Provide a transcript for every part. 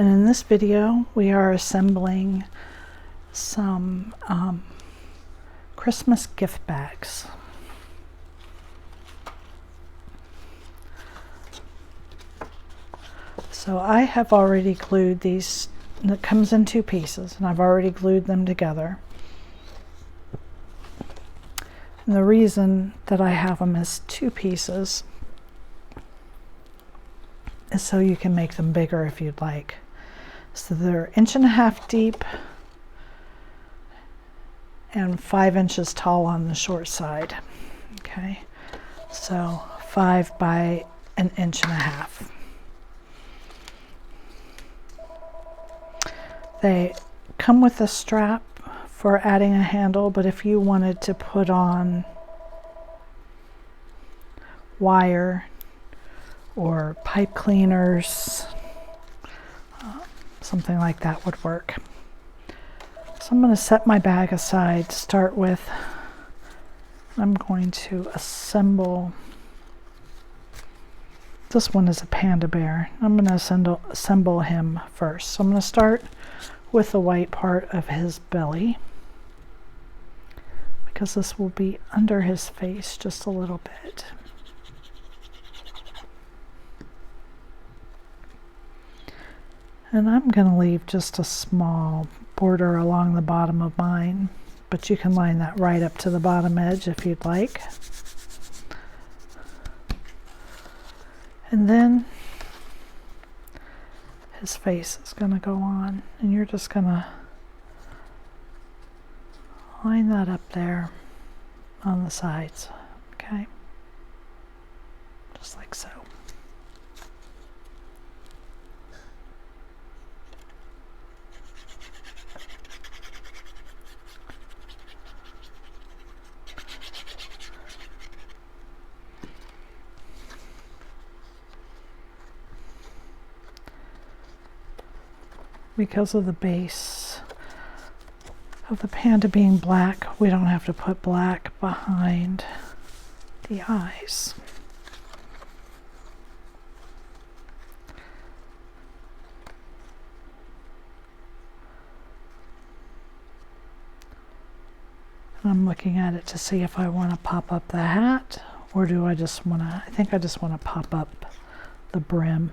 And in this video we are assembling some Christmas gift bags. So I have already glued these, and it comes in two pieces, and I've already glued them together. And the reason that I have them as two pieces is so you can make them bigger if you'd like. So they're 1.5 inches deep and 5 inches tall on the short side. Okay, so 5 by 1.5 inches. They come with a strap for adding a handle, but if you wanted to put on wire or pipe cleaners, something like that would work. So I'm going to set my bag aside to start with. I'm going to assemble. This one is a panda bear. I'm going to assemble him first. So I'm going to start with the white part of his belly, because this will be under his face just a little bit. And I'm going to leave just a small border along the bottom of mine, but you can line that right up to the bottom edge if you'd like. And then his face is going to go on, and you're just going to line that up there on the sides, okay? Just like so. Because of the base of the panda being black, we don't have to put black behind the eyes. And I'm looking at it to see if I want to pop up the hat, or do I just want to, I think I just want to pop up the brim.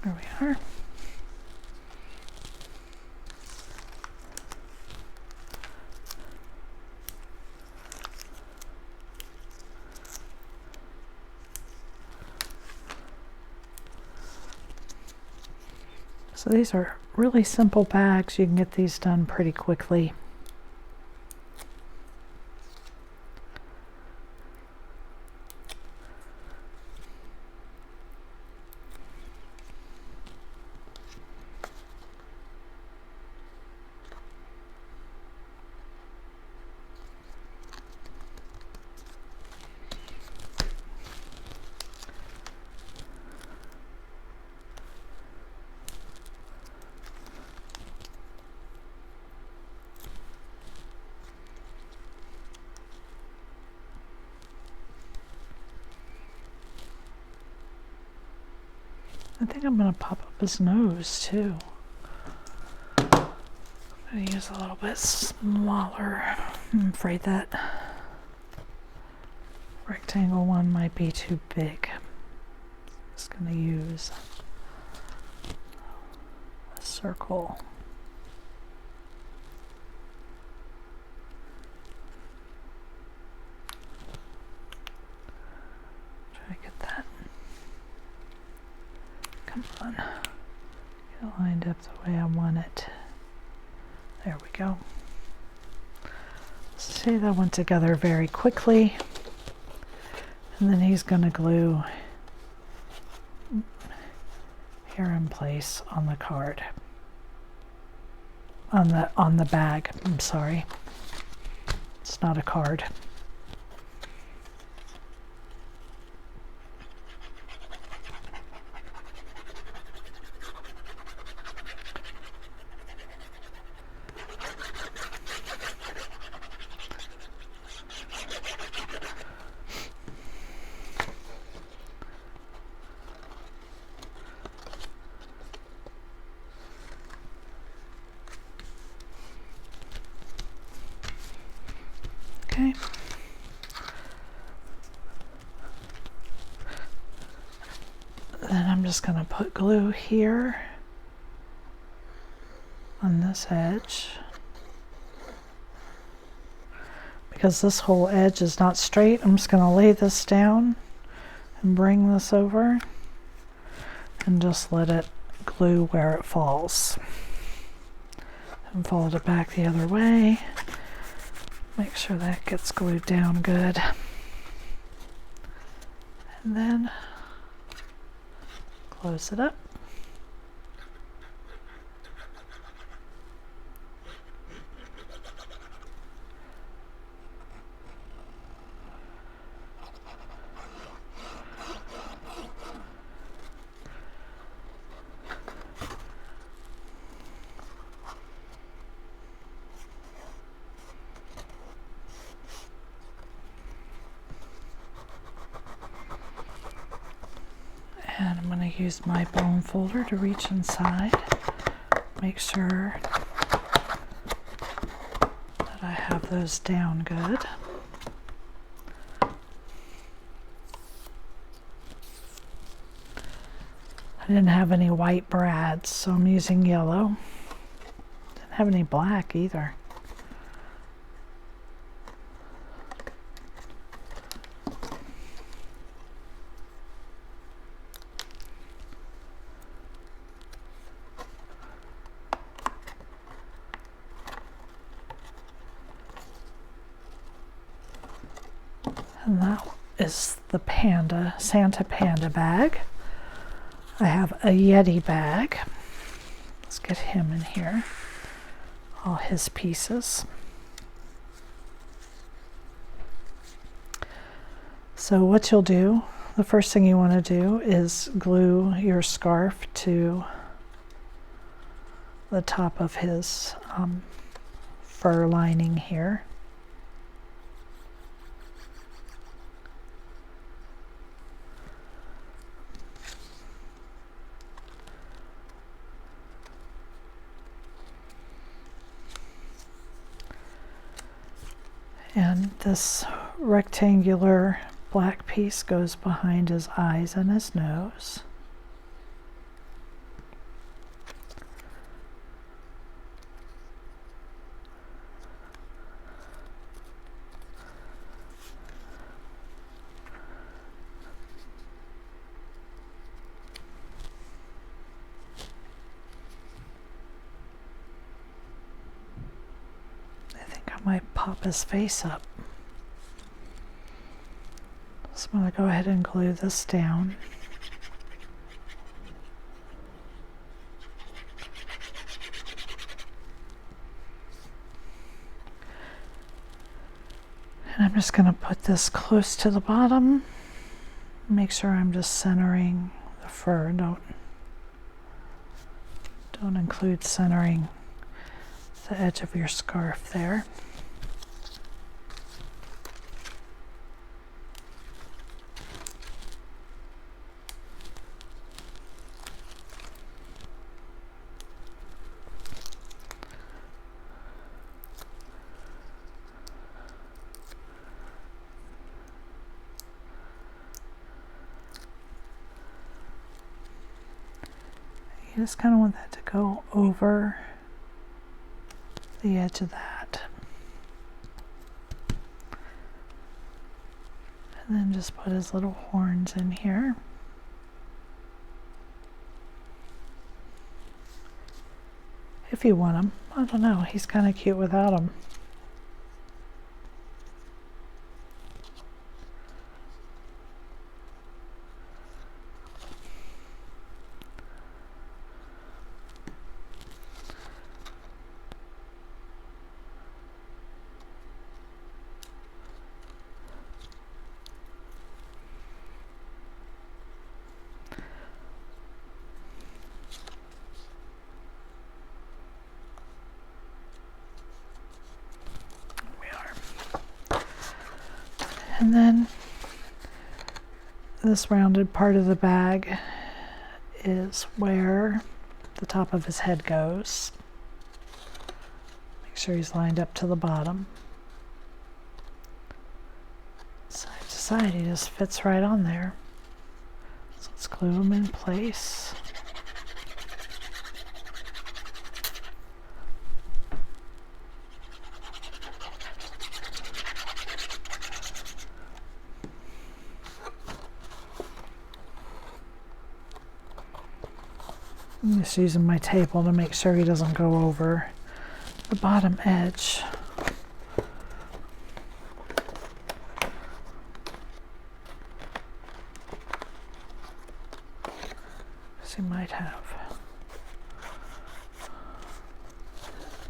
There we are. So these are really simple bags. You can get these done pretty quickly. I think I'm going to pop up his nose too. I'm going to use a little bit smaller. I'm afraid that rectangle one might be too big. I'm just going to use a circle. Try to get that. Come on, get it lined up the way I want it. There we go. See, that went together very quickly. And then he's going to glue here in place on the card. On the bag. I'm sorry. It's not a card. just going to put glue here on this edge. Because this whole edge is not straight, I'm just going to lay this down and bring this over and just let it glue where it falls. And fold it back the other way. Make sure that gets glued down good. And then close it up. And I'm going to use my bone folder to reach inside, make sure that I have those down good. I didn't have any white brads, so I'm using yellow. Didn't have any black either. And that is the panda, Santa Panda bag. I have a Yeti bag. Let's get him in here. All his pieces. So what you'll do, the first thing you want to do is glue your scarf to the top of his fur lining here. And this rectangular black piece goes behind his eyes and his nose. Might pop his face up. So I'm going to go ahead and glue this down. And I'm just going to put this close to the bottom. Make sure I'm just centering the fur. Don't include centering the edge of your scarf there. You just kind of want that to go over the edge of that. And then just put his little horns in here. If you want them. I don't know, he's kind of cute without them. And then this rounded part of the bag is where the top of his head goes. Make sure he's lined up to the bottom. Side to side, he just fits right on there. So let's just glue them in place. I'm just using my table to make sure he doesn't go over the bottom edge. So he might have.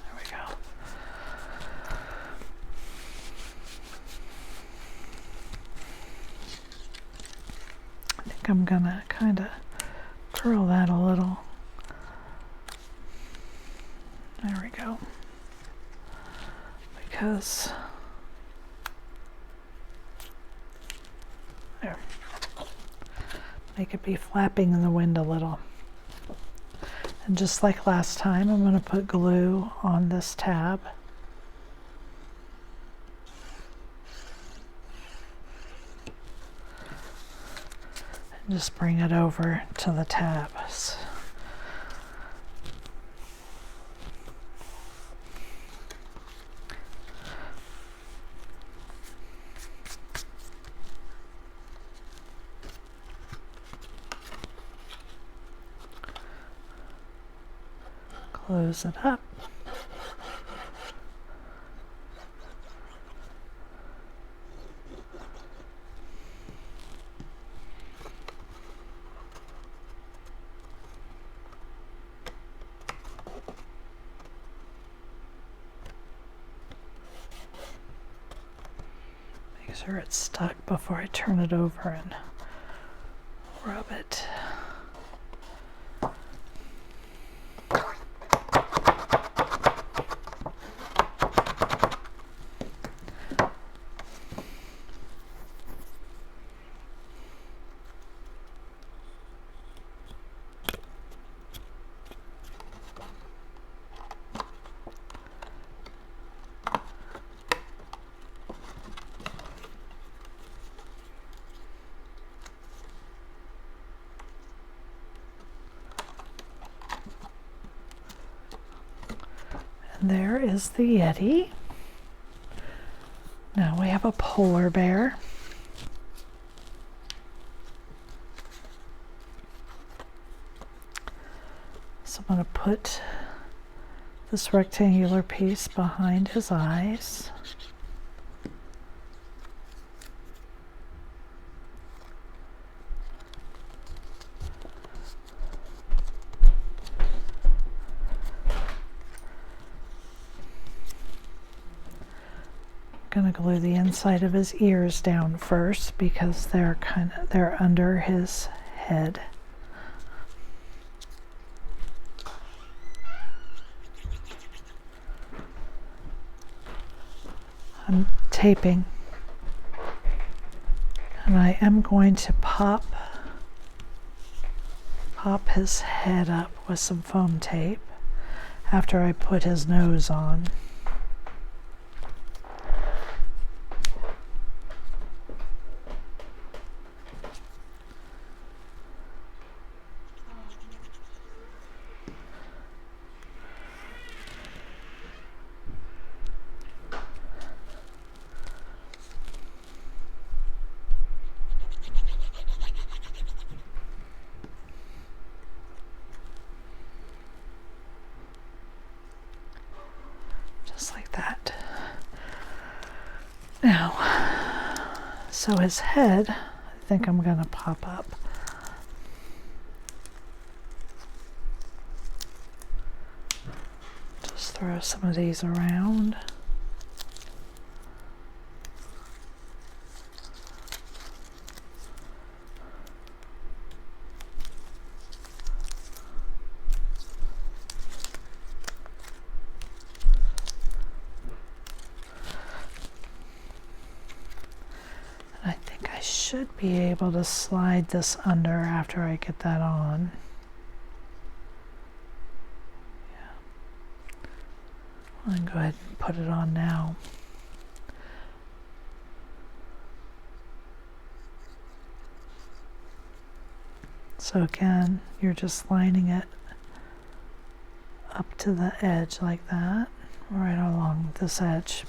There we go. I think I'm gonna kind of curl that a little. There we go. Because there. Make it be flapping in the wind a little. And just like last time, I'm going to put glue on this tab. And just bring it over to the tabs. Close it up. Make sure it's stuck before I turn it over and rub it. And there is the Yeti. Now we have a polar bear. So I'm going to put this rectangular piece behind his eyes. Going to glue the inside of his ears down first because they're under his head. I'm taping, and I am going to pop his head up with some foam tape after I put his nose on. Just like that. Now, so his head, I think I'm going to pop up. Just throw some of these around. Should be able to slide this under after I get that on. Yeah. I'll go ahead and put it on now. So again, you're just lining it up to the edge like that, right along this edge.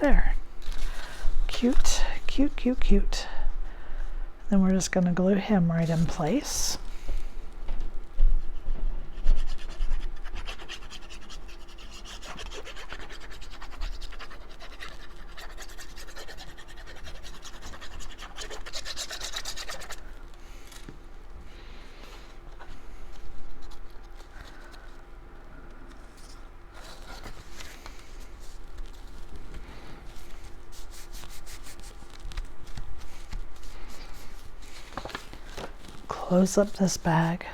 There. Cute, cute, cute, cute. Then we're just going to glue him right in place. Close up this bag.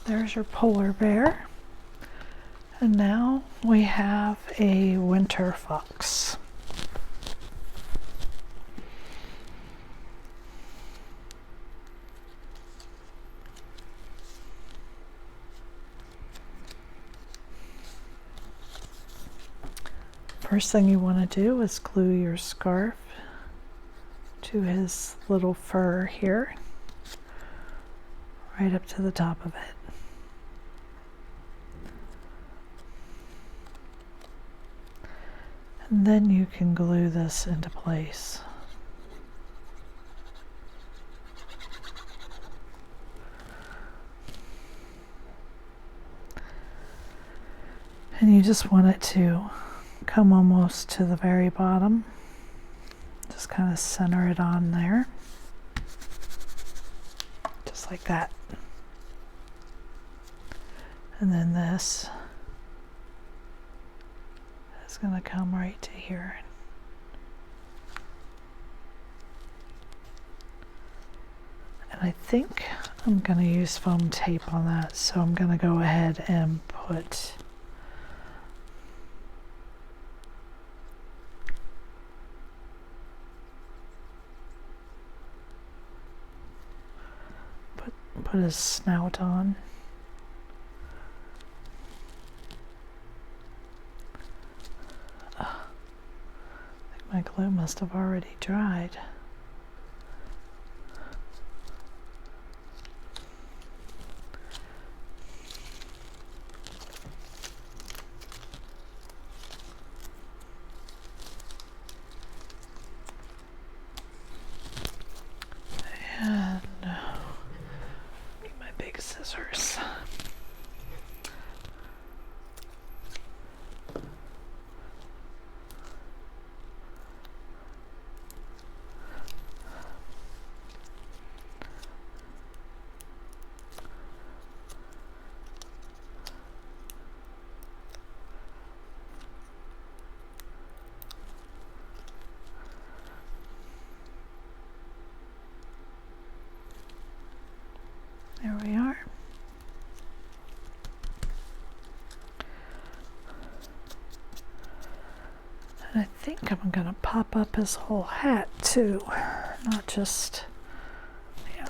There's your polar bear. And now we have a winter fox. First thing you want to do is glue your scarf to his little fur here, right up to the top of it. And then you can glue this into place. And you just want it to come almost to the very bottom. Just kind of center it on there. Just like that. And then this is going to come right to here. And I think I'm going to use foam tape on that, so I'm going to go ahead and put his snout on. I think my glue must have already dried. And I think I'm going to pop up his whole hat too, not just, yeah.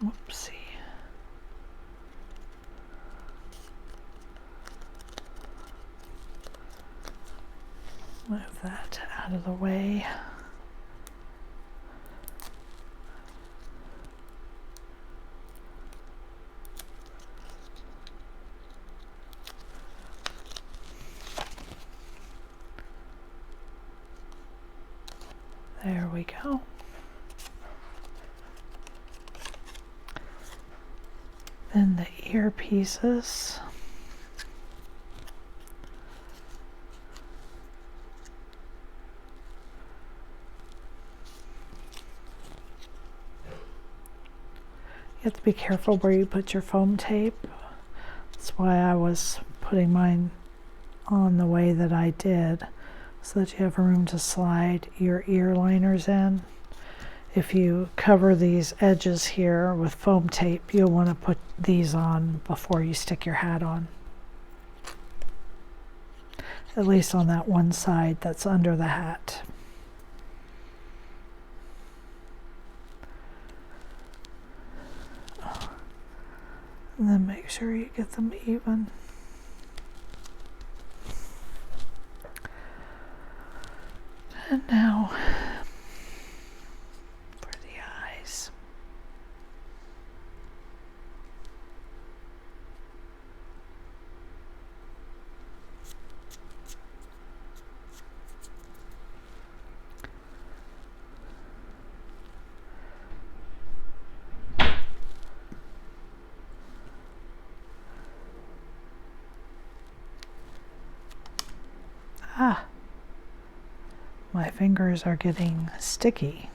Whoopsie. Move that out of the way. There we go. Then the earpieces. You have to be careful where you put your foam tape. That's why I was putting mine on the way that I did, so that you have room to slide your ear liners in. If you cover these edges here with foam tape, you'll want to put these on before you stick your hat on. At least on that one side that's under the hat. And then make sure you get them even. And now for the eyes. Ah. My fingers are getting sticky.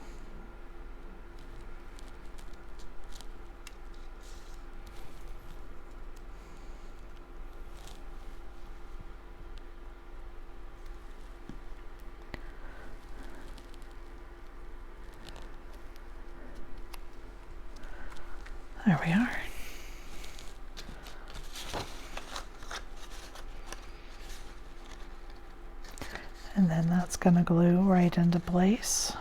There we are. And then that's going to glue right into place.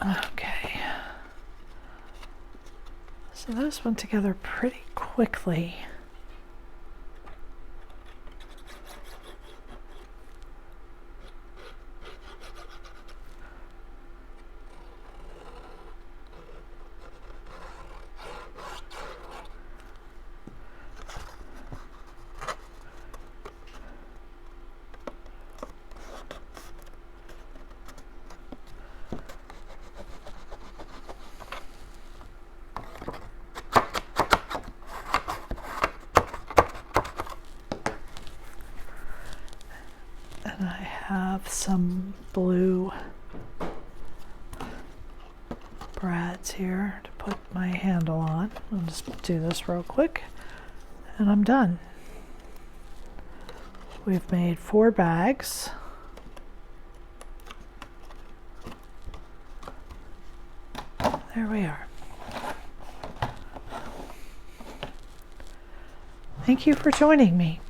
Okay, so those went together pretty quickly. And I have some blue brads here to put my handle on. I'll just do this real quick and I'm done. We've made 4 bags. There we are. Thank you for joining me.